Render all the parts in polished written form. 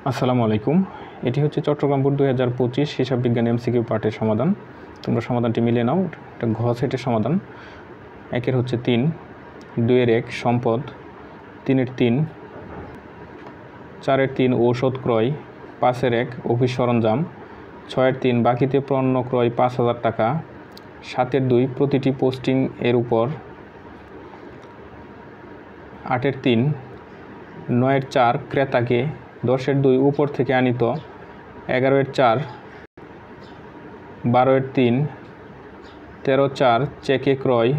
আসসালামু আলাইকুম। এটি হচ্ছে চট্টগ্রাম বোর্ড 2025 হিসাব বিজ্ঞান এমসিকিউ পার্টের সমাধান। তোমরা সমাধানটি মিলিয়ে নাও। এটা ঘ সেটের সমাধান। 1 হচ্ছে 3, 2 1 সম্পদ, 3 3, 4 3 ঔষধ ক্রয়, 5 1 অফিস সরঞ্জাম, 6 3 বাকিতে পণ্য ক্রয় 5000 টাকা, 7 2 প্রতিটি পোস্টিং এর উপর, 8 3 9 4 ক্রেতাকে, 10 2 উপর থেকে আনিত, 11 4 12 3 13 4 চেকে ক্রয়,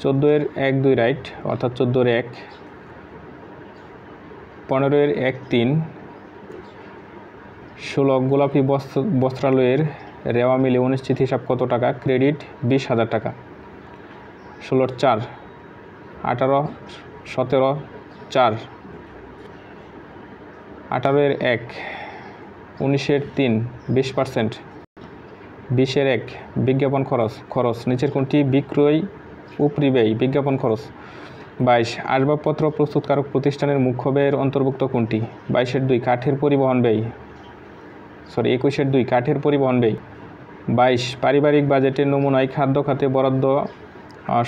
14 1 2 রাইট অর্থাৎ 14 1, 15 1 3 16 গোলাপি বস্ত্রালয়ের রেওয়া মিলে অনিশ্চিত হিসাব কত টাকা? ক্রেডিট 20,000 টাকা। 16 4 18 17 4 18 1 19 3 20%, 20 1 বিজ্ঞাপন খরচ নিচের কোনটি বিক্রয় উপরি ব্যয় বিজ্ঞাপন খরচ? 22 আসবাবপত্র প্রস্তুতকারক প্রতিষ্ঠানের মুখ্য ব্যয়ের অন্তর্ভুক্ত কোনটি? 22 2 কাঠের পরিবহন ব্যয় 21 2 কাঠের পরিবহন ব্যয়। 22 পারিবারিক বাজেটের নমুনায় খাদ্য খাতে বরাদ্দ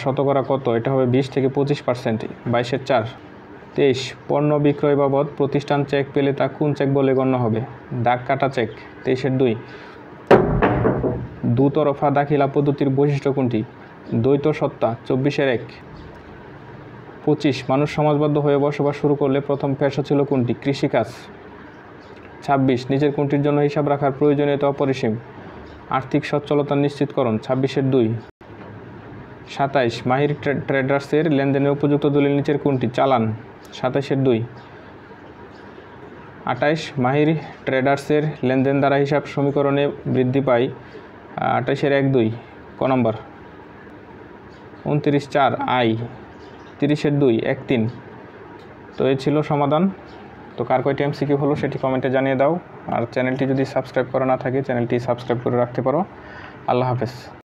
শতকরা কত? এটা হবে 20 থেকে 25%। 22 4 23 পণ্য বিক্রয় বাবদ প্রতিষ্ঠান চেক পেলে তা কোন চেক বলে গণ্য হবে? দাগ কাটা চেক। 23 2 দুতরফা দাখিলা পদ্ধতির বৈশিষ্ট্য কোনটি? দ্বৈত সত্তা। 24 1 25 মানুষ সমাজবদ্ধ হয়ে বসবাস শুরু করলে প্রথম পেশা ছিল কোনটি? কৃষিকাজ। 26 নিচের কোনটির জন্য হিসাব রাখার প্রয়োজনীয়তা অপরিসীম? আর্থিক সচ্ছলতা নিশ্চিতকরণ। 26 2 27 মাহির ট্রেডার্সের লেনদেনের উপযুক্ত দলিল নিচের কোনটি? চালান। 27 2 28 মাহির ট্রেডার্সের লেনদেন দ্বারা হিসাব সমীকরণে বৃদ্ধি পায় 28 1 2 ক নম্বর। 29 4 আই 30 2 1 3। তো এই ছিল সমাধান। তো কার কয়টি এমসিকিউ হলো সেটি কমেন্টে জানিয়ে দাও। আর চ্যানেলটি যদি সাবস্ক্রাইব করা না থাকে চ্যানেলটি সাবস্ক্রাইব করে রাখতে পারো। আল্লাহ হাফেজ।